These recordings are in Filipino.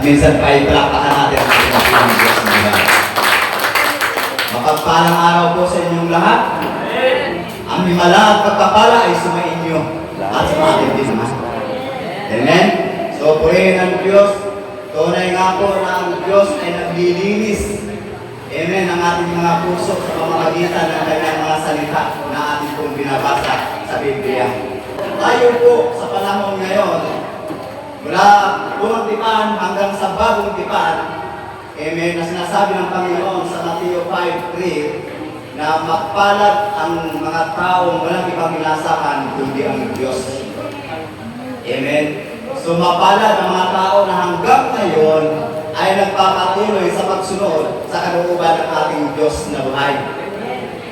minsan pa ipalakpakan natin ang ating Panginoon Diyos na buhay. Mapagpalang araw po sa inyong lahat. Ang himala at pagpapala ay sumainyo at sa ating din naman. Amen? So, purihin ang Diyos. Tunay nga po na ang Diyos ay naglilinis. Amen, ang ating mga puso sa pamamagitan ng kanyang mga salita na ating pong binabasa sa Biblia. Tayo po sa panahon ngayon, mula unang tipan hanggang sa bagong tipan, amen, na sinasabi ng Panginoon sa Mateo 5:3 na mapalad ang mga taong walang ibang inasahan kundi ang Diyos. Amen. So mapalad ang mga tao na hanggang ngayon ay nagpapatuloy sa pagsunod sa kalooban ng ating Diyos na buhay.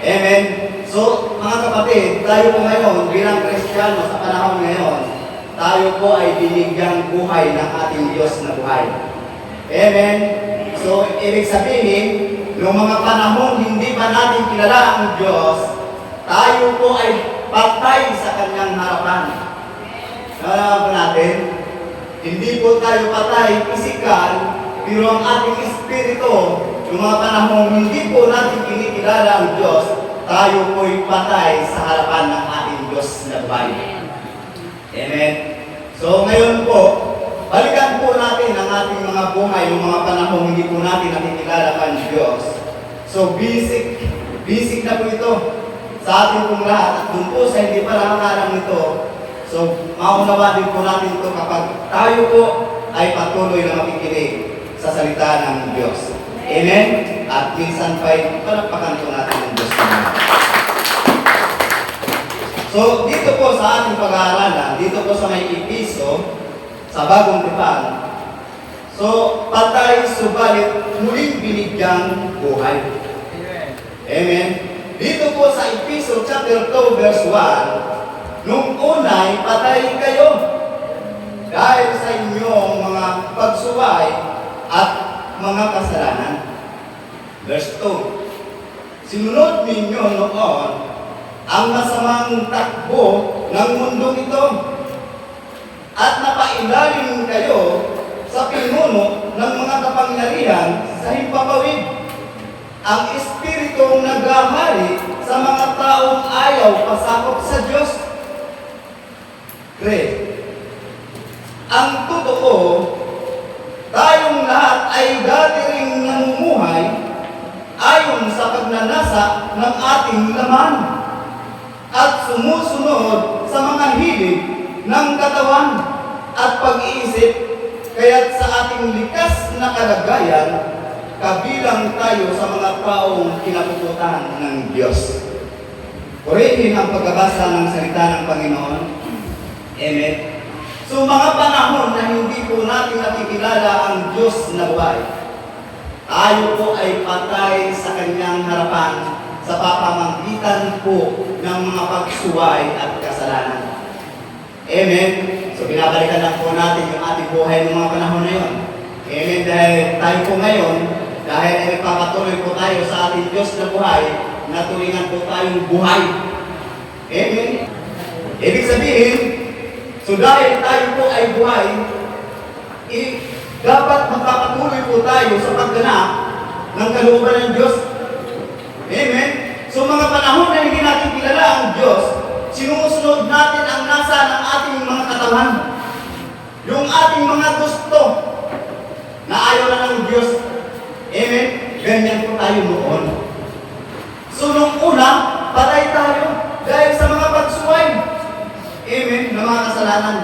Amen. So mga kapatid, tayo po ngayon bilang Kristiyano sa panahon ngayon, tayo po ay binigyang buhay ng ating Diyos na buhay. Amen. So ibig sabihin, noong mga panahon hindi pa natin kilala ang Diyos, tayo po ay patay sa kanyang harapan. Alam po natin, hindi po tayo patay pisikal, pero ang ating espiritu, yung mga panahon hindi po natin kinikilala ang Diyos, tayo po'y patay sa harapan ng ating Diyos na buhay. Amen. So ngayon po, balikan po natin ang ating mga buhay, yung mga panahon hindi po natin nakikilala ang Diyos. So basic na po ito sa ating pong lahat. At doon po sa hindi pa nakakalam nito, so maunawa din po natin ito kapag tayo po ay patuloy na makikinig sa salita ng Diyos. Amen? At minsan pa'y palakpakan po natin ang Diyos naman. So, dito po sa ating pag-aaralan, dito po sa may Episo, sa bagong tipan, so, patay subalit muling binigyang buhay. Amen? Dito po sa Episo chapter 2 verse 1, nung unay patay kayo dahil sa inyong mga pagsuway at mga kasalanan. Verse 2, sinunod ninyo noon ang masamang takbo ng mundong ito at napailalim kayo sa pinuno ng mga kapangyarihan sa himpapawid. Ang Espiritong naghahari sa mga taong ayaw pasakop sa Diyos. Great. Ang totoo, tayong lahat ay dati ring namumuhay ayon sa pagnanasa ng ating laman at sumusunod sa mga hilig ng katawan at pag-iisip, kaya't sa ating likas na kalagayan, kabilang tayo sa mga taong kinapuputan ng Diyos. Purihin ang pagbabasa ng salita ng Panginoon. Amen. So mga panahon na hindi po natin nakikilala ang Diyos na buhay, tayo po ay patay sa kanyang harapan sa papamagitan po ng mga pagsuway at kasalanan. Amen. So binabalikan lang po natin yung ating buhay ng mga panahon na yun. Amen. Dahil tayo po ngayon, dahil ay nagpapatuloy po tayo sa ating Diyos na buhay, natulingan po tayong buhay. Amen. Ibig sabihin, so dahil tayo po ay buhay, dapat magpapatuloy po tayo sa pagganap ng kalooban ng Diyos. Amen. So mga panahon na hindi natin kilala ang Diyos, sinusunod natin ang nasa ng ating mga katawan. Yung ating mga gusto na ayaw na ng Diyos. Amen. Ganyan po tayo noon. So nung una, patay tayo dahil sa mga pagsuway. Amen. Ng mga kasalanan.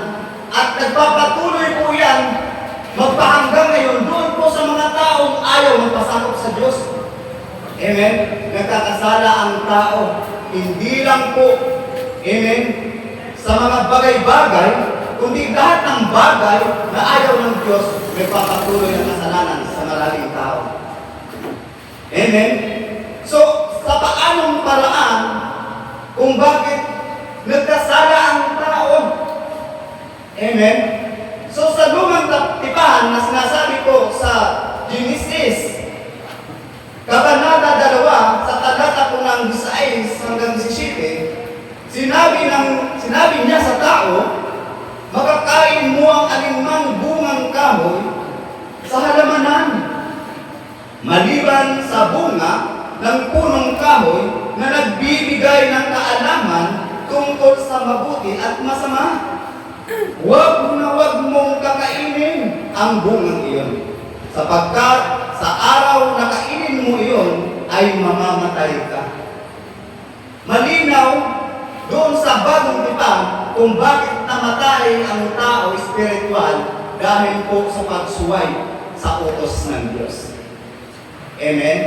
At nagpapatuloy po yan magpahanggang ngayon doon po sa mga taong ayaw magpasakop sa Diyos. Amen. Nagkakasala ang tao. Hindi lang po, amen, sa mga bagay-bagay, kundi lahat ng bagay na ayaw ng Diyos, nagpapatuloy ng kasalanan sa maraming tao. Amen. So, sa paanong paraan kung bakit nagkasala ang tao? Amen. So, sa lumang tipan na sinasabi ko sa Genesis, Kabanata 2, sa talata po ng 16 hanggang 17, sinabi niya sa tao, makakain mo ang alinmang bungang kahoy sa bunga ng punong kahoy na nagbibigay ng kaalaman tungkol sa mabuti at masama. Huwag na huwag mong kakainin ang bungang iyon, sapagkat sa araw na kainin mo iyon ay mamamatay ka. Malinaw doon sa bagong tipan kung bakit namatay ang tao espiritual dahil po sa pagsuway sa utos ng Diyos. Amen?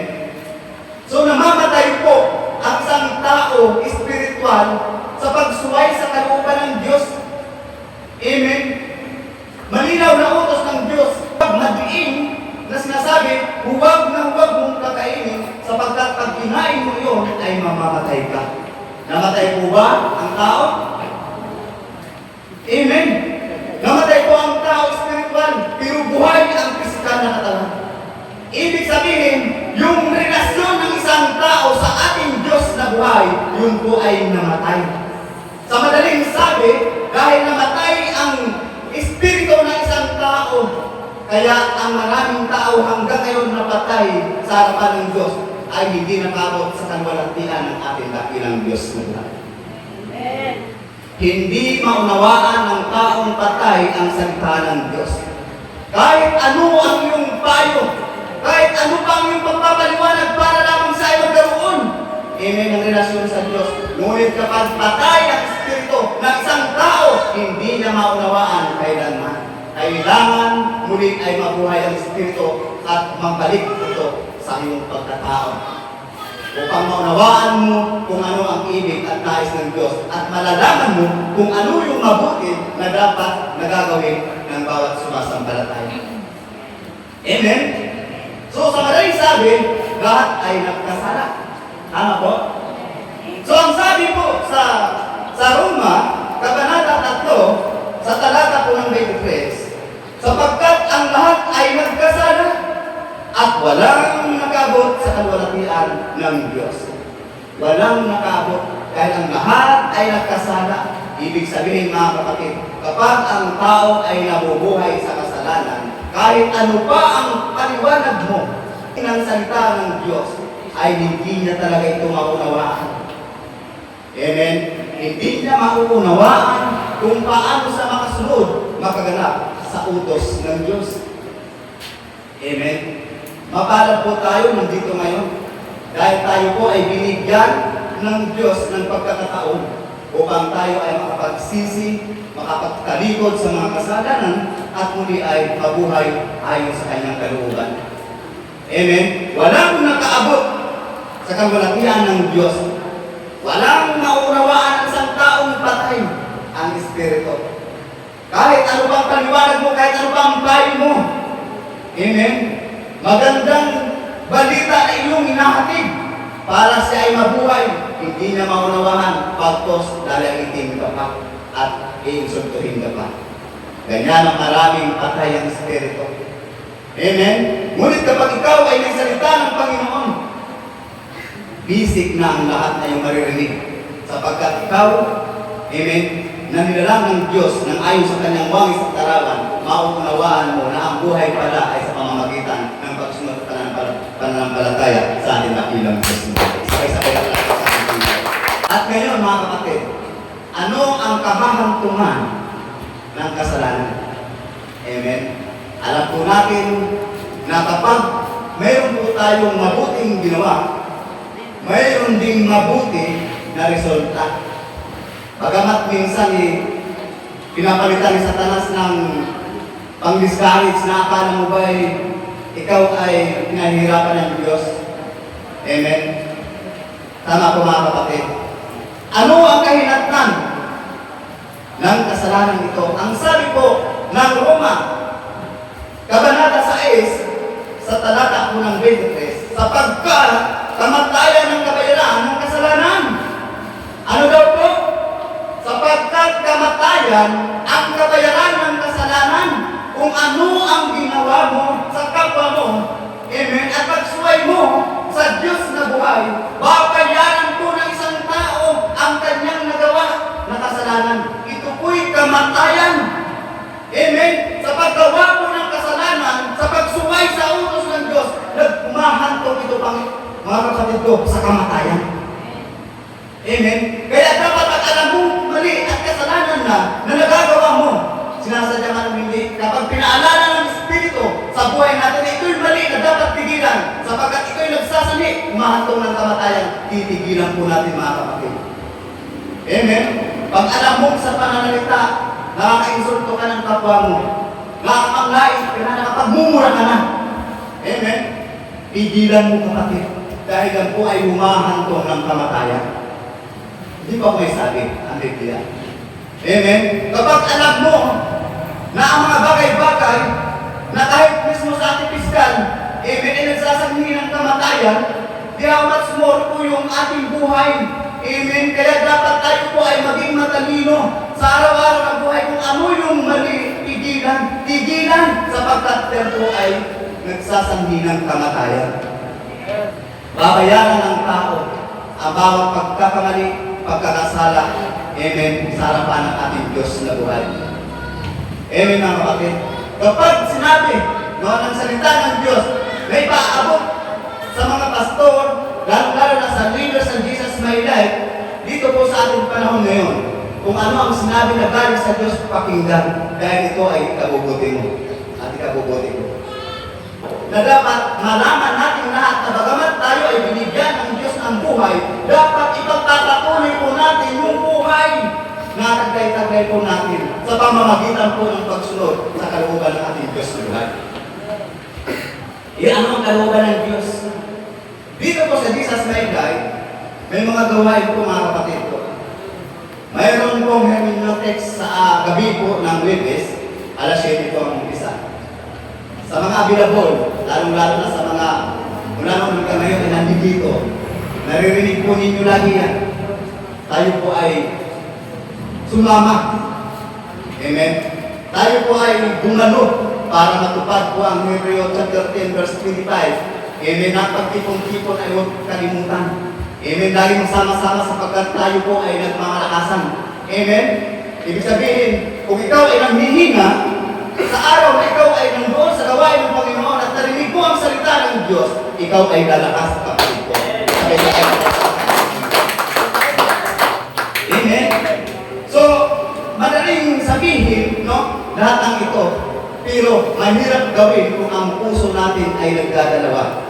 So namamatay po ang isang tao espiritual sa pagsuway sa kalooban ng Diyos. Amen? Malinaw na utos ng Diyos, madiin na sinasabi, huwag na huwag mong kakainin sapagkat pag kinain mo yun ay mamamatay ka. Namatay po ba ang tao? Amen? Namatay po ang tao espiritual, pero buhay ang pisikal na katawan. Ibig sabihin, yung relasyon ng isang tao sa ating Diyos na buhay, yun po ay namatay. Sa madaling sabi, dahil namatay ang espiritu ng isang tao, kaya ang maraming tao hanggang ngayon napatay sa harapan ng Diyos ay hindi nakabot sa kanwalhatian ng ating dakilang Diyos na buhay. Amen. Hindi maunawaan ng taong patay ang salita ng Diyos. Kahit ano ang iyong payo, kahit ano pa ang iyong pagpapaliwanag para lamang sa iyo magkaroon, amen, ang relasyon sa Diyos. Ngunit kapag patay ang espiritu ng isang tao, hindi niya maunawaan kailanman. Kailangan muli ay mabuhay ang espiritu at magbalik ito sa iyong pagkatao. Upang maunawaan mo kung ano ang ibig at nais ng Diyos at malalaman mo kung ano yung mabuti na dapat nagagawin ng bawat sumasampalataya. Amen? So sa madaling sabi, lahat ay nagkasala. Tama po? So ang sabi po sa Roma, Kabanata 3, sa talata po ng 23, sapagkat ang lahat ay nagkasala at walang nakabot sa kalwalhatian ng Diyos. Walang nakabot dahil ang lahat ay nagkasala. Ibig sabihin mga kapatid, kapag ang tao ay nabubuhay sa kasalanan, kahit ano pa ang paliwanag mo ng salita ng Diyos, ay hindi niya talaga ito maunawaan. Amen? Hindi niya mauunawaan kung paano sa makasunod makaganap sa utos ng Diyos. Amen? Mapalad po tayo nandito ngayon dahil tayo po ay binigyan ng Diyos ng pagkakataon upang tayo ay makapagsisi, makapagtalikod sa mga kasalanan at muli ay mabuhay ayon sa kanyang kalooban. Amen? Walang nakaabot sa kalwalhatian ng Diyos. Walang maunawaan ang isang taong patay ang espiritu. Kahit ano bang paliwanag mo, kahit ano bang payo mo. Amen? Magandang balita na iyong inahatid para siya ay mabuhay. Hindi niya maunawahan pagkos lalagitin ka pa at iinsultuhin ka pa. Ganyan ang maraming patay ang espiritu. Amen? Ngunit kapag ikaw ay nagsalita ng Panginoon, bisik na ang lahat na iyong maririnig. Sapagkat ikaw, amen, na nilalang ng Diyos ng ayon sa kanyang wangis at larawan, mauunawaan mo na ang buhay pala ay sa pamamagitan ng pagsunod at pananampalataya sa ating dakilang Diyos. Sabay-sabay na lang sa ating buhay. At ngayon mga kapatid, ano ang kahahantungan ng kasalanan? Amen? Alam po natin na kapag mayroon po tayong mabuting ginawa, mayroon ding mabuti na resulta. Bagamat minsan pinapalitan ni Satanas ng pang-discourage na akala mo ba ikaw ay pinahihirapan ng Diyos. Amen? Tama po mga kapatid. Ano ang kahinatnan ng kasalanan ito? Ang sabi po ng Roma, Kabanata 6, sa talata po ng 23, sapagkat kamatayan ng kabayaran ng kasalanan. Ano daw po? Sapagkat kamatayan ang kabayaran ng kasalanan. Kung ano ang ginawa mo sa kapwa mo, amen, at pagsuway mo sa Diyos na buhay, babayaran po ng isang tao ang kanyang nagawa na kasalanan. Ito po'y kamatayan. Amen? Sa paggawa po ng kasalanan, sa pagsuway sa utos ng Diyos, nagmahantong ito kapatid ko, sa kamatayan. Amen? Kaya dapat ang alam mo, mali at kasalanan na nagagawa mo. Sinasadya man hindi. Kapag pinaalala ng Espiritu sa buhay natin, ito'y mali na dapat tigilan. Sapagkat ito'y nagsasali, umahantong ng kamatayan, titigilan po natin mga kapatid. Amen? Pag alam mo sa pananalita, nakaka-insulto ka ng kapwa mo, nakakapanglait ka na, nakapagmumura ka na. Amen? Tigilan mo kapatid, dahil yan po ay humahantong ng kamatayan. Hindi pa ko may sabi, ang Biblia. Amen? Kapag alam mo na ang mga bagay-bagay na kahit mismo sa ating piskal, amen, ay nagsasanghi ng kamatayan, di how much more po yung ating buhay. Amen? Kaya dapat tayo po ay maging matalino sa araw-araw ng buhay kung ano yung mali, tigilan, tigilan, sapagkat yan po ay nagsasanghi ng kamatayan. Babayaran ng tao ang bawat pagkakamali, pagkakasala, amen, sa harapan ng ating Diyos na buhay. Amen mga kapatid. Kapag sinabi, ng salita ng Diyos, na ipaabot sa mga pastor, lalo na sa leaders ng Jesus My Life, dito po sa ating panahon ngayon, kung ano ang sinabi na galing sa Diyos, pakinggan, dahil ito ay ikabubuti mo at ikabubuti mo. Na dapat malaman natin lahat na bagamat tayo ay binigyan ng Diyos ng buhay, dapat ipagpapatuloy po natin yung buhay na taglay-taglay po natin sa pamamagitan po ng pagsunod sa kalooban ng ating Diyos na buhay. Ano ang kalooban ng Diyos? Dito po sa Jesus My Life, may mga gawain po mga kapatid ko. Mayroon pong hermeneutics sa gabi po ng Webes, alas 7 po ang isa. Sa mga available, lalong-lalo na sa mga mula nung hanggang ngayon ay nandito, naririnig po ninyo lagi yan. Tayo po ay sumama. Amen? Tayo po ay gumalo para matupad po ang Hebreo chapter 10 verse 25. Amen? Ang pagtipon-tipon ay huwag kalimutan. Amen? Lagi magsama-sama sapagkat tayo po ay nagmamalakasan. Amen? Ibig sabihin, kung ikaw ay nanghihinga, sa araw na ikaw ay nandoon sa gawain ng Panginoon at narinig mo ang salita ng Diyos, ikaw ay lalakas sa kapatid ko. Amen? So, madaling sabihin, no, lahat ng ito, pero mahirap gawin kung ang puso natin ay nagdadalawa.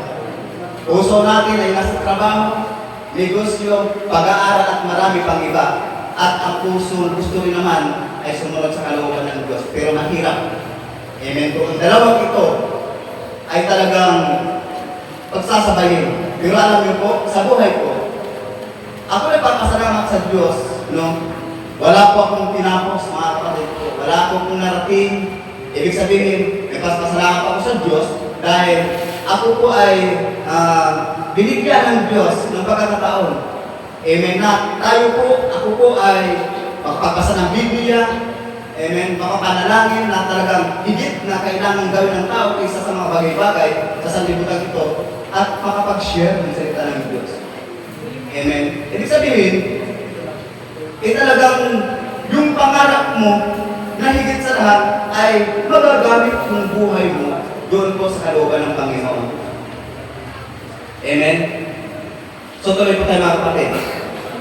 Puso natin ay nasa trabaho, negosyo, pag-aaral at marami pang iba. At ang puso gusto rin naman ay sumunod sa kalooban ng Diyos. Pero mahirap. Amen. Kung ang dalawang ito ay talagang pagsasabayin. Pero alam niyo po, sa buhay ko, ako ay pagpasalamat sa Diyos. No? Wala po akong tinapos, mga kapatid ko. Wala akong narating. Ibig sabihin, may pasalamat ako sa Diyos dahil ako po ay binigyan ng Diyos ng pagkakataon. Amen na tayo po, ako po ay makapagpasa ng Biblia, amen, makapanalangin na talagang higit na kailangan gawin ng tao isa sa mga bagay-bagay sa sanlibutan ito at makapag-share ng salita ng Diyos. Amen. Ibig sabihin, talagang yung pangarap mo na higit sa lahat ay magagamit yung buhay mo doon po sa kalooban ng Panginoon. Amen. So tuloy po tayo mga kapatid.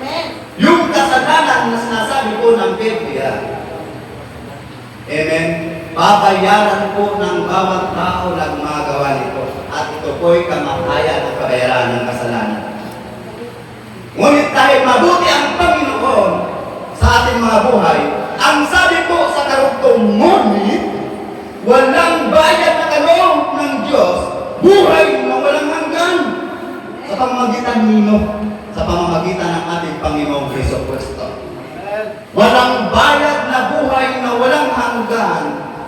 Amen. Yung kasalanan na sinasabi po ng Biblia, amen, babayaran po ng bawat tao na gumagawa nito. At ito po'y kamatayan at kabayaran ng kasalanan. Ngunit dahil mabuti ang Panginoon sa ating mga buhay, ang sabi po sa karugtong, ngunit walang bayad na kaloob ng Diyos, buhay na walang hanggan. Sa pamamagitan nino, sa pamamagitan ng ating Panginoong Jesucristo. Walang bayad na buhay na walang hanggan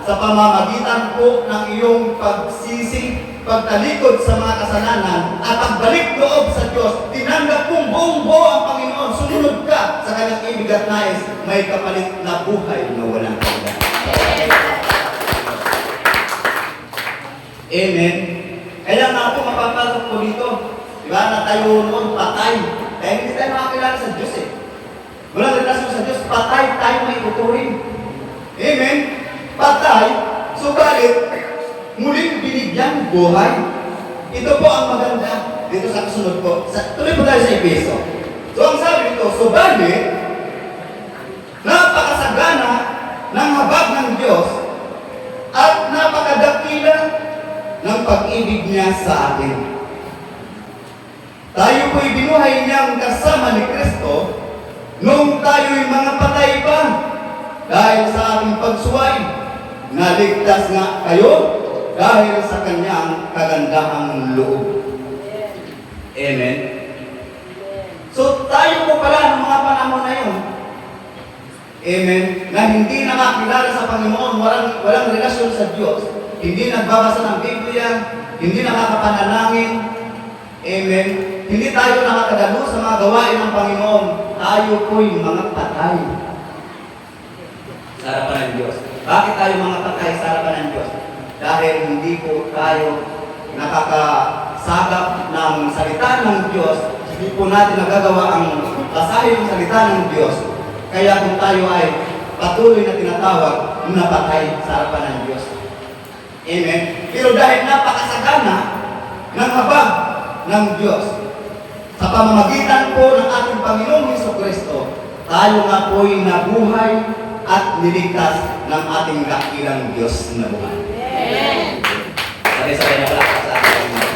sa pamamagitan po ng iyong pagsisi, pagtalikod sa mga kasalanan at pagbalik loob sa Diyos. Tinanggap mong buong buo ang Panginoon, sumunod ka sa kanyang ibig at nais, may kapalit na buhay na walang hanggan. Amen. Kaya nga po mapapasok po dito. Diba, na tayo noon patay. Dahil hindi tayo makakilala sa Diyos eh. Walang relasyon sa Diyos, patay tayo may tuturin. Amen? Patay, subalit, muling binigyan buhay. Ito po ang maganda. dito sa kasunod ko. Tuloy po tayo sa Efeso. So ang sabi dito, subalit, napakasagana ng habag ng Diyos at napakadakila ng pag-ibig niya sa atin. Tayo po'y binuhay niyang kasama ni Kristo nung tayo'y mga patay pa dahil sa ating pagsuway. Naligtas nga kayo dahil sa kanyang kagandahang loob. Amen. So tayo po pala ng mga panahon na yun, amen, na hindi nakakilala sa Panginoon, walang relasyon sa Diyos, hindi nagbabasa ng Biblia, hindi nakakapanalangin, amen, hindi tayo nakakadalo sa mga gawain ng Panginoon, tayo po'y mga patay sa harapan ng Diyos. Bakit tayo mga patay sa harapan ng Diyos? Dahil hindi po tayo nakakasagap ng salita ng Diyos, hindi po natin nagagawa ang basahin ng salita ng Diyos. Kaya kung tayo ay patuloy na tinatawag, napatay sa harapan ng Diyos. Amen? Pero dahil napakasagana ng habag ng Diyos, sa pamamagitan po ng ating Panginoong Jesucristo, tayo nga po'y nabuhay at niligtas ng ating dakilang Diyos na buhay. Amen! Sabay-sabay na palakpak sa ating Panginoon.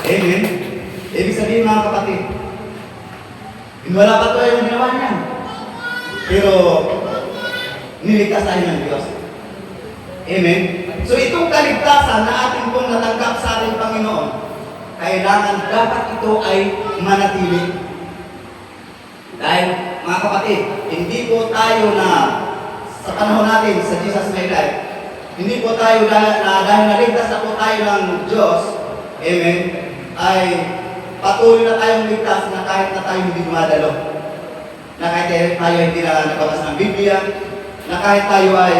Amen? Ibig sabihin mga kapatid, wala pa ito yung ginawa niya. Pero, niligtas tayo ng Diyos. Amen? So itong kaligtasan na ating pong natanggap sa ating Panginoon, kailangan dapat ito ay manatili. Dahil, mga kapatid, hindi po tayo na, sa panahon natin, sa Jesus My Life, hindi po tayo dahil naligtas na po tayo ng Diyos, amen, ay patuloy na tayong ligtas na kahit na tayo hindi dumadalo. Na kahit tayo hindi na nagbabasa ng Biblia, na kahit tayo ay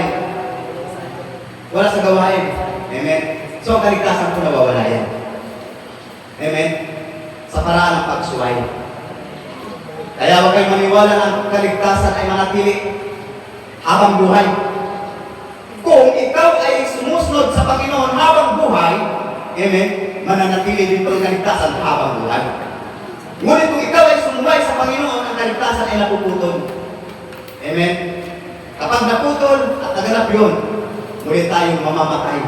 wala sa gawain. Amen. So, kaligtasan po nawawala yan. Amen. Sa paraan ng pagsuway. Kaya huwag kayong maniwala na ang kaligtasan ay manatili habang buhay. Kung ikaw ay sumusunod sa Panginoon habang buhay, amen, mananatili din po ang kaligtasan habang buhay. Ngunit kung ikaw ay sumuway sa Panginoon, ang kaligtasan ay napuputol. Amen. Kapag naputol at naganap yun, ngunit tayong mamamatay.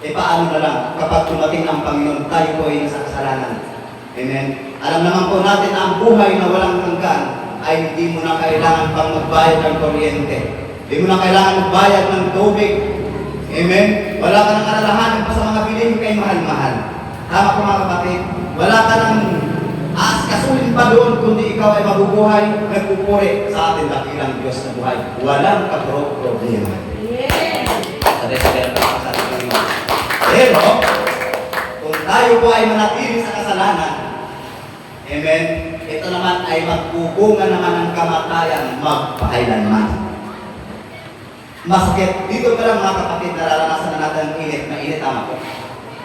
E paano na lang kapag dumating ang Panginoon, tayo po ay nasa kasalanan. Amen. Alam naman po natin na ang buhay na walang hanggan ay hindi mo na kailangan pang magbayad ng kuryente. Hindi mo na kailangan magbayad ng tubig. Amen. Wala ka nang alalahanin pa sa mga bilhin kay mahal-mahal. Tama po mga kapatid. Wala ka nang aaskasuhin pa doon kundi ikaw ay mabubuhay, nagpupuri sa ating dakilang Diyos na buhay. Walang problema. Sabi-sabi ang sa ating Panginoon. Pero, kung tayo po ay manatili sa kasalanan, amen, ito naman ay magbubunga naman ng kamatayan magpakailanman. Masakit. Dito pa lang mga kapatid, nararanasan na natin ang init. Mainit, tama po.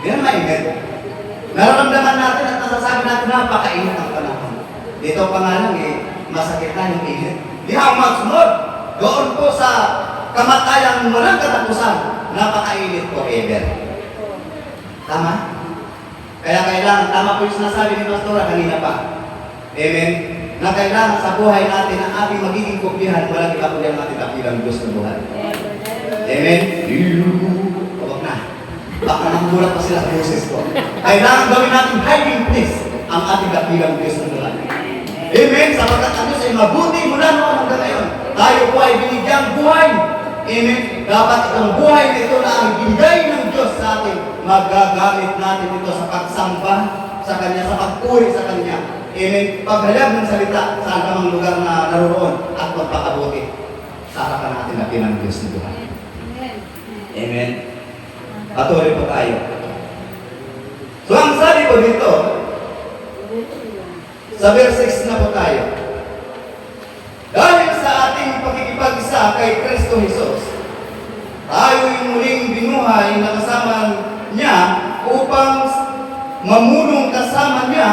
Hindi na mainit. Nararamdaman natin at nasasabi natin na napakainit ang panahon. Dito pa nga lang masakit na yung init. Di ako magsunod. Doon po sa kamatayan walang katapusan, napakainit forever. Tama? Kaya kailangan, tama po yung sinasabi ni Pastora kanina pa. Amen? Na kailangan sa buhay natin ang ating magiging kublihan, walang iba kundi ang ating dakilang Diyos na buhay. Amen? Huwag na. Baka magulat pa sila sa boses ko. Kailangan gawin natin hiding place ang ating dakilang Diyos na buhay. Amen? Sapagkat ang Diyos ay mabuti mula noon hanggang ngayon. Tayo po ay binigyang buhay. Amen? Dapat itong buhay na ito na ang binigay ng Diyos sa atin, magagamit natin ito sa pagsamba sa Kanya, sa pagpuri sa Kanya. Amen? Paghalag ng salita sa anumang lugar na naroon at magpakabuti sa harapan natin na pinang Diyos na buhay. Amen? Patuloy po tayo. So ang sabi ko dito, sa verse 6 na po tayo. Dahil sa ating pakikipag-isa kay Kristo Jesus, tayo'y muling binuhay na kasama niya upang mamulong kasama niya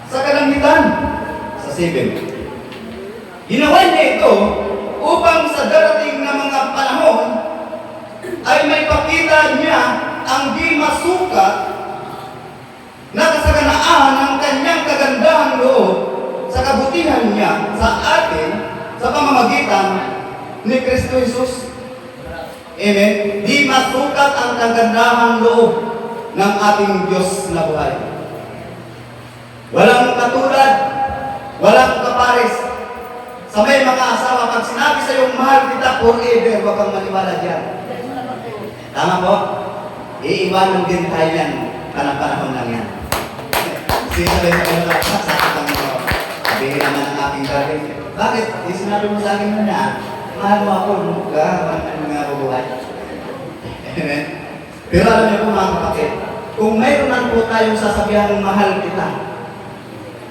sa kalangitan. Sa 7. Ginawa niya ito upang sa darating na mga panahon ay may pakita niya ang di masukat sapagkat ang kagandahang loob ng ating Diyos na buhay. Walang katulad, walang kapares. Sa may mga asawa, pag sinabi sa iyong mahal kita forever, huwag kang maniwala dyan. Tama po? Iiwanan din tayo yan, panahon lang yan. Sinabi sa kayo lang, sa akin mo, sabihin naman ang aking galing. Bakit? Sinabi mo sa akin na, mahal mo ako, ka, mga bubuhay. Amen? Pero alam niyo po mga kapatid, kung mayroon na po tayong sasabihan ng mahal kita,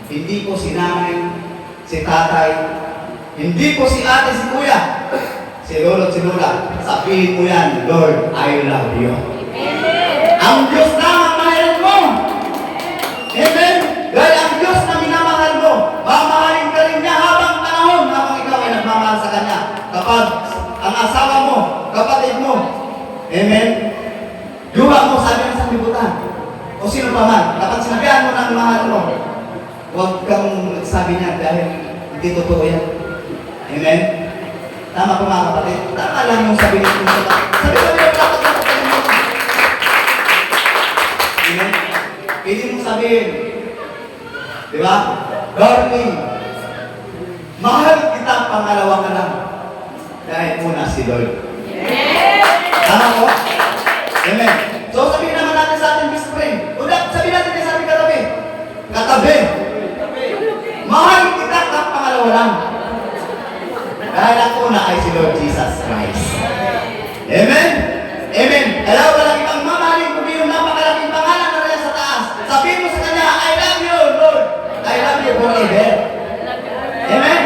hindi po si nanay, si tatay, hindi po si ate, si kuya, si lolo, si lola, sabihin mo yan, Lord, I love you. Ang Diyos na ang mahalin mo. Amen? Dahil ang Diyos na minamahal mo, mamahalin ka rin niya habang panahon, habang ikaw ay nagmamahal sa Kanya. Kapag ang asawa mo, kapatid mo, amen? Luha mo, sabi ng sanlibutan, o sino pa man, kapag sinabihan mo ng mahal mo, huwag kang sabi niya dahil hindi totoo yan. Amen? Tama po mga kapatid. Tama lang yung sabi niya. Sabi ko niya, dapat lang mo. Amen? Pwede mong sabihin, di ba? Darling, mahal kita, pangalawa ka lang. Dahil una si Lord. Tama po? Amen. So sabihin naman natin sa ating best friend, sabihin natin sa ating katabi. Katabi. Mahal kita, pangalawa lang. Dahil ang una ay si Lord Jesus Christ. Amen? Amen. Kaya walang ibang mamahalin kundi yung napakalaking pangalan na rin sa taas. Sabihin mo sa Kanya, I love you, Lord. I love you forever. Amen?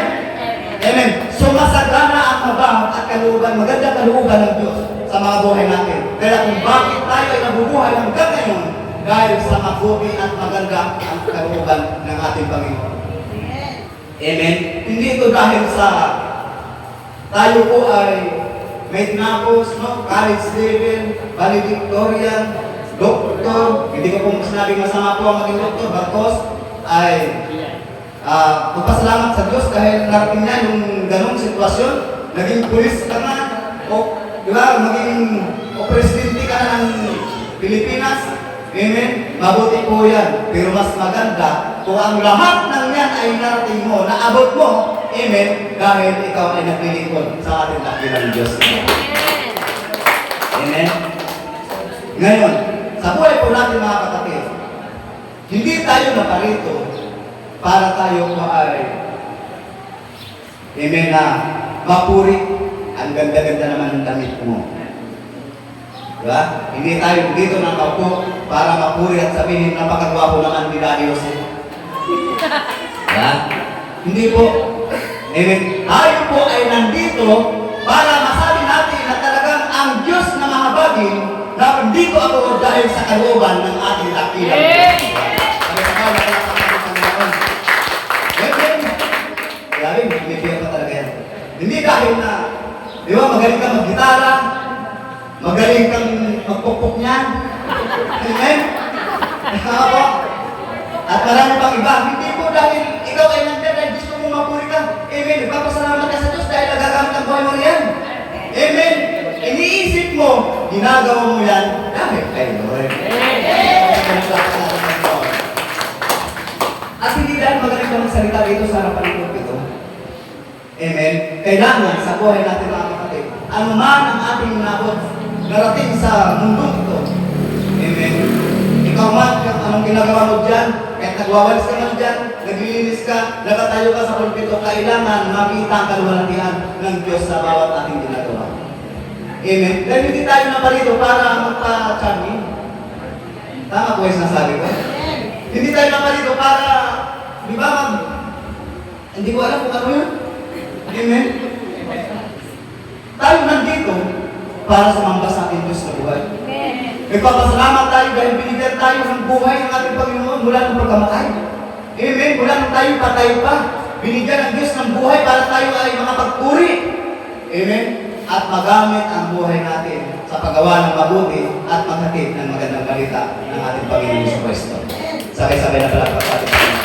Amen. So masagana ang habang at kalooban, magandang kalooban ng Diyos sa mga buhay natin. Kaya kung bakit tayo ay nabubuhay hanggang ngayon, dahil sa mabuti at maganda ang kalooban ng ating Panginoon. Amen? Hindi ito dahil sa tayo po ay may tinapos, no? College level, valedictorian, doktor, hindi ko pong sinabing masama po ang maging doktor, bakos ay magpasalamat sa Diyos dahil narating niya yung ganong sitwasyon, naging pulis ka na, o di ba, maging o presidente ka na ng Pilipinas. Amen? Mabuti po yan. Pero mas maganda kung ang lahat ng yan ay narating mo, naabot mo, amen, dahil ikaw ay naglilingkod sa ating dakilang Diyos. Amen? Ngayon, sa buhay po natin mga kapatid, hindi tayo naparito para tayo po ay, amen, na mapuri. Ang ganda-ganda naman ng damit mo. Diba? Hindi tayo dito ng kaupo para mapuri at sabihin napakagwapo naman ni Daddy Jose. Diba? Hindi po. Amen. Tayo po ay nandito para masabi natin na talagang ang Diyos na mahabagin na nandito ako dahil sa kalooban ng ating dakilang Diyos. Amen. Grabe, may pa talaga yan. Hindi dahil na, di ba, magaling ka mag-gitara, magaling kang magpukpok niyan. Amen? Ako. At marami pang iba. Hindi po dahil ikaw ay nandiyan dahil gusto mong mapuri ka. Amen. Nagpapasalamat ka sa Diyos dahil nagagamit ang buhay mo riyan. Amen. Iniisip mo, ginagawa mo yan dahil kay Lord. At hindi dahil magaling ka magsalita dito sa harapan ng pulpito. Amen. Kailangan sa buhay natin mga kapatid, ano man ang ating nabot, narating sa mundo ito. Amen. Ikaw man, anong ginagawa mo dyan, kahit nagwawalis ka man dyan, naglilinis ka, nakatayo ka sa pulpito, kailangan makita ang kaluwalhatian ng Diyos sa bawat ating ginagawa. Amen. Dahil hindi tayo naparito para magpa-charming. Tama po yung sinasabi ko. Hindi tayo naparito para, di ba, hindi ko alam kung ano yun. Amen. Tayo nandito para sumamba sa ating Diyos na buhay. Nagpapasalamat tayo dahil binigyan tayo ng buhay ng ating Panginoon mula ng pagkamatay. Amen. Mula nung tayo patay pa, binigyan ng Diyos ng buhay para tayo ay makapagpuri. Amen. At magamit ang buhay natin sa paggawa ng mabuti at maghatid ng magandang balita ng ating Panginoon sa Kristo. Sabay-sabay na palakpak sa ating Panginoon.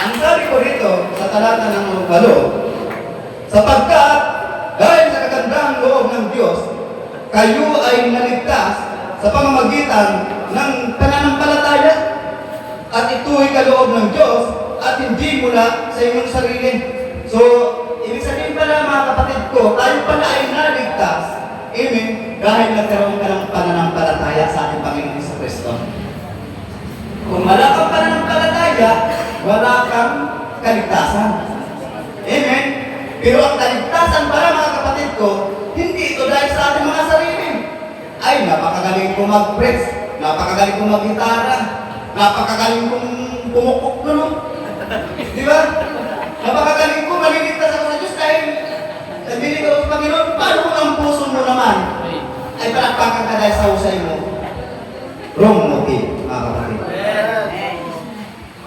Ang sabi ko dito sa talata ng 8, sapagkat dahil sa kagandahang loob ng Diyos, kayo ay naligtas sa pamamagitan ng pananampalataya at ito'y kaloob ng Diyos at hindi mula sa inyong sarili. So, ibig sabihin pala mga kapatid ko, tayo pala ay naligtas. Amen. Dahil nagkaroon ka ng pananampalataya sa ating Panginoon sa Kristo. Kung wala kang pananampalataya, wala kang kaligtasan. Amen. Pero ang kaligtasan pala mga kapatid ko, hindi ito dahil sa ating mga sarili. Ay, napakagaling ko mag-preach, napakagaling ko mag-gitara, napakagaling kong pumukpok no? Di ba? Napakagaling ko, maliligtas ako sa Diyos dahil nabili ko sa Panginoon. Paano kung ang puso mo naman ay palakpakan ka dahil sa usay mo? Wrong motive, mga kapatid.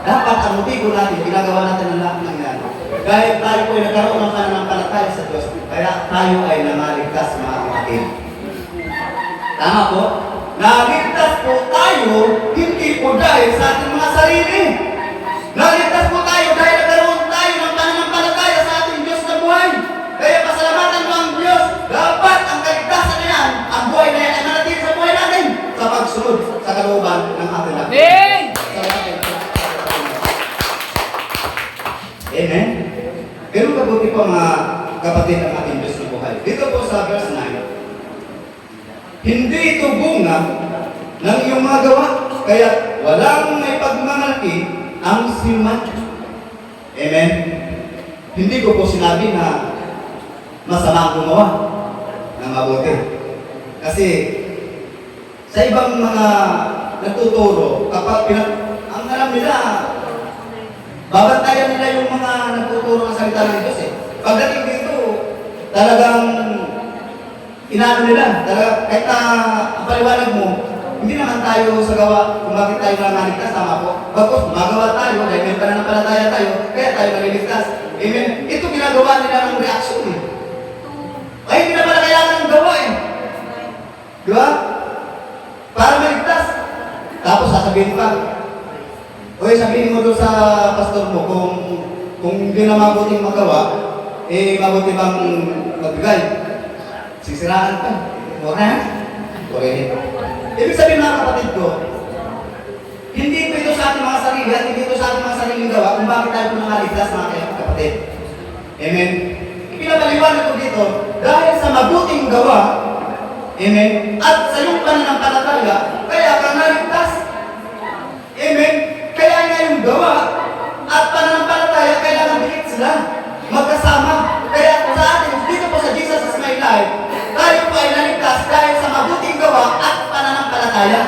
Dapat ang motibo natin, ginagawa natin ang lahat ng yan. Dahil tayo po ay nagkaroon ng pananampalataya sa Diyos, kaya tayo ay namaligtas, mga kapatid. Tama po? Naligtas po tayo, hindi po dahil sa ating mga sarili. Naligtas po tayo dahil nagkaroon tayo ng pananampalataya sa ating Diyos na buhay. Kaya pasalamatan mo ang Diyos. Dapat ang kaligtasan na yan, ang buhay na yan ay manatili sa buhay natin sa pagsunod sa kalooban ng ating lahat. Amen? Pero kabuti po mga kapatid ang ating Diyos na buhay. Dito po sa verse 9, hindi ito bunga ng iyong mga gawa, kaya walang may pagmamalaki ang sinuman. Amen? Hindi ko po sinabi na masama ang gumawa ng mabuti. Kasi sa ibang mga nagtuturo, kapag ang alam nila, babantayan nila yung mga nagtuturo ng salita ng Diyos eh. Pagdating dito, talagang inaano nila, talaga, kahit na ang paliwanag mo, hindi naman tayo sa gawa kung bakit tayo naliligtas, tama po. Bagos, magawa tayo, dahil may pananampalataya tayo, kaya tayo naliligtas. Amen. Ito ginagawa nila ng reaksyon eh. Ay, hindi na pala kailangan ng gawa eh. Di ba? Para maligtas. Tapos sasabihin pa, oy, sabihin mo doon sa pastor mo, kung hindi na mabuting magawa, eh, mabuti bang magbigay? Sisiraan ka. Okay? Okay. Ibig sabihin mga kapatid ko, hindi ito sa ating mga sarili at hindi ito sa ating mga sariling gawa kung bakit tayo po nangaligtas mga kapatid. Amen? Ipinapaliwanag ko dito, dahil sa mabuting gawa, amen, at sa iyong pananampalataya, kaya ka naligtas. Amen? Kaya nga yung gawa at pananampalataya, kailangan dikit sila. Magkasama. Kaya sa atin, dito po sa Jesus is my life, tayo po ay naligtas dahil sa mabuting gawa at pananampalataya.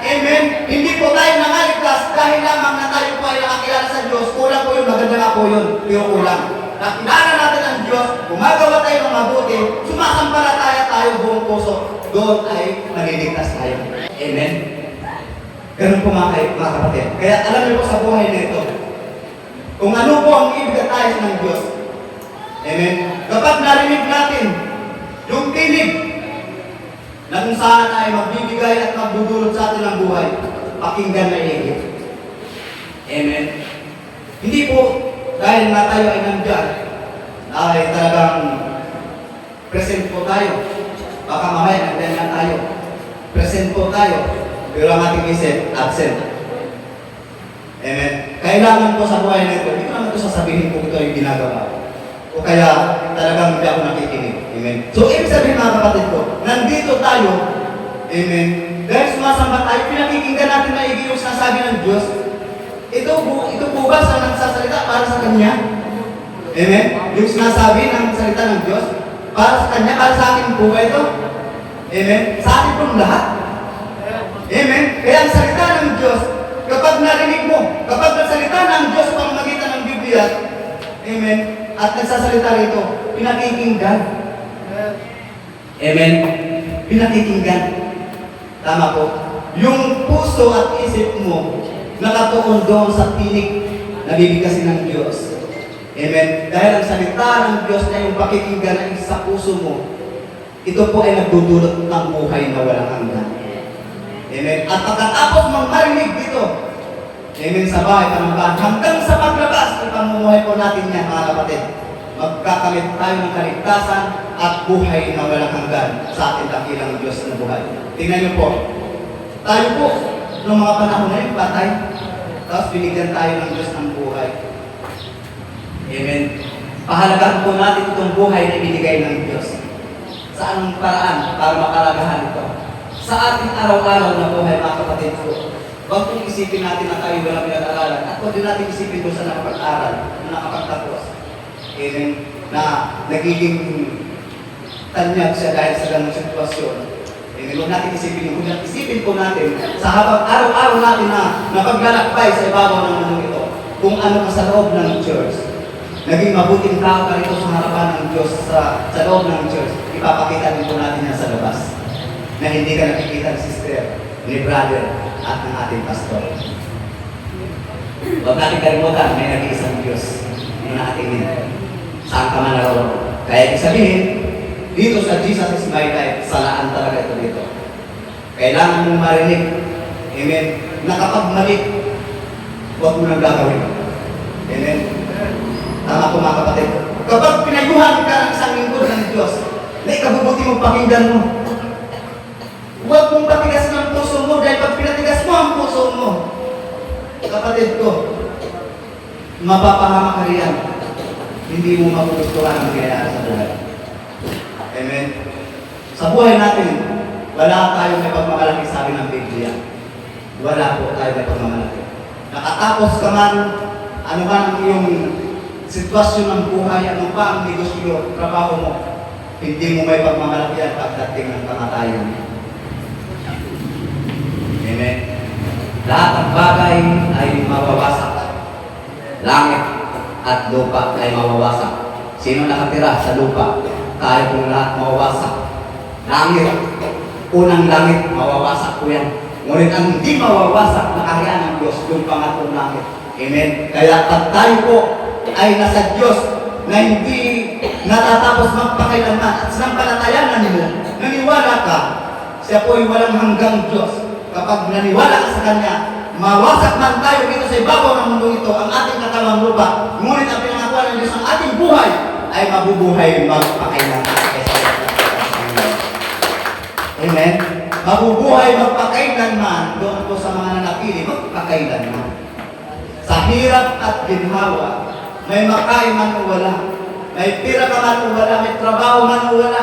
Amen? Hindi po tayo nangaligtas dahil lamang na tayo po ay nakakilala sa Diyos. Kulang po yun, maganda nga po yun, pero kulang. Nakilala natin ang Diyos, gumagawa tayo ng mabuti, sumasampalataya tayo buong puso, doon ay naliligtas tayo. Amen? Ganun po mga kapatid. Kaya alam niyo po sa buhay na ito, kung ano po ang ibig tayo ng Diyos. Amen? Kapag narinig natin yung tinig na kung saan ay magbibigay at magdudulot sa atin ng buhay, pakinggan na higit. Amen? Hindi po dahil na tayo ay nandyan, ay talagang present po tayo. Baka mamaya nandyan na tayo. Present po tayo. Pero ang ating isip, absent. Amen? Kailangan po sa buhay na ito, hindi ko naman ito sasabihin kung ito yung ginagawa. O kaya talagang hindi ako nakikinig. Amen? So, ibig sabihin mga kapatid ko, nandito tayo, amen, dahil sumasamba tayo, pinakikinggan natin maigi yung sinasabi ng Diyos. Ito po ba sa nagsasalita para sa Kanya? Amen? Yung sinasabi ng salita ng Diyos, para sa Kanya, para sa akin po ba ito? Amen? Sa atin pong lahat. Amen? Kaya ang salita ng Diyos, kapag narinig mo, kapag nagsalita ng Diyos sa pamamagitan ng Biblia, amen, at nagsasalita rito, pinakikinggan. Amen? Pinakikinggan. Tama po. Yung puso at isip mo, nakatuon doon sa tinig na bibigkasin ng Diyos. Amen? Dahil ang salita ng Diyos na yung pakikinggan ay sa puso mo, ito po ay nagdudulot ng buhay na walang hanggan. Amen? At pagkatapos mong marinig dito, amen, sa bahay, panambahan, hanggang sa paglabas, ipamumuhay po natin yan, mga kapatid. Magkakamit tayo ng kaligtasan, at buhay na walang hanggan sa ating dakilang Diyos na buhay. Tingnan niyo po, tayo po, noong mga panahon na yun, patay. Tapos binigyan tayo ng Diyos ng buhay. Amen. Pahalagaan po natin itong buhay na binigay ng Diyos. Sa anong paraan para makalagahan ito? Sa ating araw-araw na buhay, mga kapatid ko, huwag kong isipin natin na tayo walang pinag-aralan at huwag din natin isipin kung saan nakapag-aral, na nakapagtapos. Amen. Na nagiging tanyag siya dahil sa ganung sitwasyon. Huwag natin isipin yung huwag isipin po natin sa habang araw-araw natin na napaglalakbay sa ibabaw ng mundo ito, kung ano ka sa loob ng church. Naging mabuting tao ka rito sa harapan ng Diyos sa loob ng church. Ipapakita din po natin yan sa labas. Na hindi ka nakikita ng sister, ni brother, at ng ating pastor. Huwag natin kalimutan, may nag-iisang Diyos. Hindi natin yun. Saan ka man naroon. Kaya ibig sabihin, dito sa Jesus is my life, salaan talaga ito dito. Kailangan mong marinig. Amen. Na kapag mali, huwag mo nang gagawin. Amen. Tama po mga kapatid. Kapag pinayuhan ka ng isang lingkod ng Diyos, na ikabubuti mong pakinggan mo. Huwag mong patigas ng puso mo dahil pag pinatigas mo ang puso mo, kapatid ko, mapapahama ka riyan. Hindi mo magugustuhan ang mangyayari sa buhay. Amen. Sa buhay natin, wala tayong may pagmamalaki, sabi ng Biblia. Wala po tayo may pagmamalaki. Nakatapos ka man, ano man ang iyong sitwasyon ng buhay, ano pa ang negosyo, trabaho mo, hindi mo may pagmamalaki at pagdating ng kamatayan. Amen. Lahat ng bagay ay mawawasak. Langit at lupa ay mawawasak. Sino nakatira sa lupa? Tayo kung lahat mawawasak. Langit, unang langit, mawawasak po yan. Ngunit ang hindi mawawasak na kaharian ng Diyos, yung pangatong langit. Amen. Kaya pag tayo po ay nasa Diyos na hindi natatapos magpakailanman at sinampalatayanan mo, naniwala ka, siya po ay walang hanggang Diyos. Kapag naniwala ka sa Kanya, mawasak man tayo dito sa ibabaw ng mundo ito, ang ating katawang lupa, ngunit ang pinangakuan ng Diyos ang ating buhay ay mabubuhay magpakailanman. Amen? Mabubuhay magpakailanman doon po sa mga nanatili, magpakailanman. Sa hirap at ginhawa, may makain man o wala, may pira ka man o wala, may trabaho man o wala.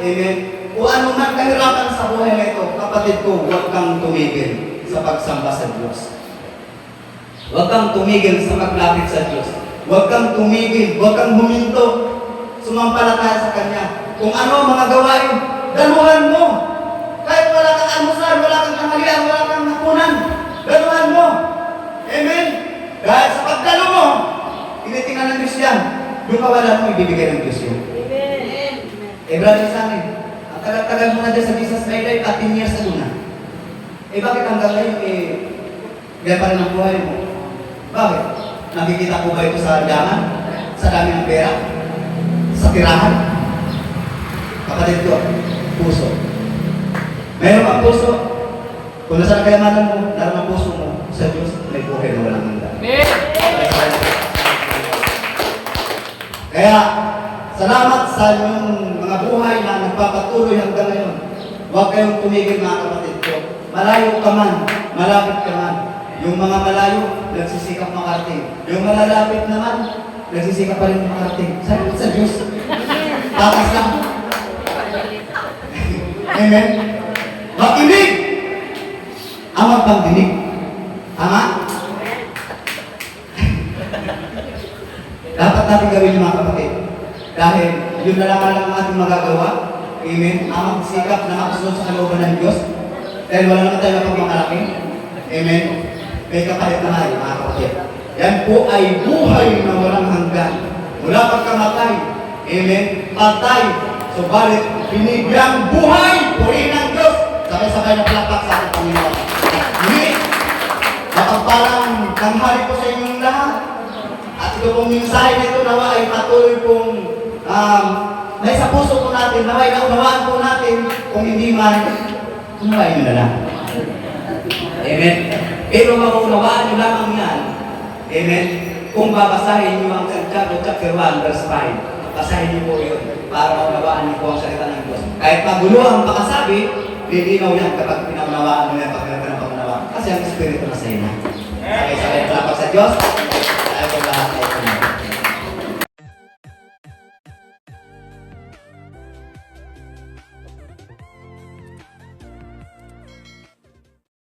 Amen? O ano man kahirapan sa buhay na ito, kapatid ko, huwag kang tumigil sa pagsamba sa Diyos. Huwag kang tumigil sa paglapit sa Diyos. Huwag kang tumigil, huwag kang huminto. Sumampalataya sa Kanya. Kung ano ang mga gawain, daluhan mo. Kahit wala kang almusal, wala kang tanghalian, wala kang hapunan, daluhan mo. Amen? Dahil sa pagdalo mo, tinitingnan ng Diyos yan. Yung kawalan mo, ibibigay ng Diyos yun. Amen. Brother Samin, ang tagal-tagal mo na dyan sa Jesus My Life, 13 years ago na. Bakit hanggang ngayon, ganyan pa rin ang buhay mo? Bakit? Nakikita ko ba ito sa daman? Sa dami ng pera? Sa tirahan? Kapatid ko, puso. Meron kang puso. Kung nasa kayamanan mo, naroon ang puso mo, sa Diyos, may buhay na walang hanggan. Kaya, salamat sa inyong mga buhay na nagpapatuloy hanggang ngayon. Huwag kayong tumigil mga kapatid ko. Malayo ka man, malapit ka man. Yung mga malayo, nagsisikap makarating. Yung malalapit naman, nagsisikap pa rin makarating. Salamat sa Diyos. Takas lang. Amen. Makinig! Ang magpangdinig. Tama? Dapat natin gawin yung mga kapatid. Dahil yun na lang ang ating magagawa. Amen. Ang magsikap na makasunod sa kalooban ng Diyos. Dahil wala naman tayo na pagmamalaki. Amen. May kapalit na tayo, mga kapatid. Yan po ay buhay na walang hanggan. Mula pagkamatay. Amen. Patay. Subalit, binigyang buhay. Purihin ng Diyos. Sabay-sabay na palakpak sa ating Panginoon. Hindi. Mapagpalang tanghali po sa inyong lahat. At ito pong mensahe na ito nawa ay patuloy pong may sa puso po natin, naway naunawaan po natin, kung hindi man, unawain nyo na lang. Amen. Pero maunawaan nyo lamang yan. Amen. Kung babasahin nyo ang Santiago chapter 1 verse 5. basahin niyo po yun para maunawaan niyo po ang salita ng Diyos. Kahit magulo ang pakasabi, lilinaw yan kapag pinaunawaan mo yan, pag pinaunawaan. Kasi ang Espiritu na sa iyo na. Sabay-sabay palapag sa Diyos, tayo po lahat ay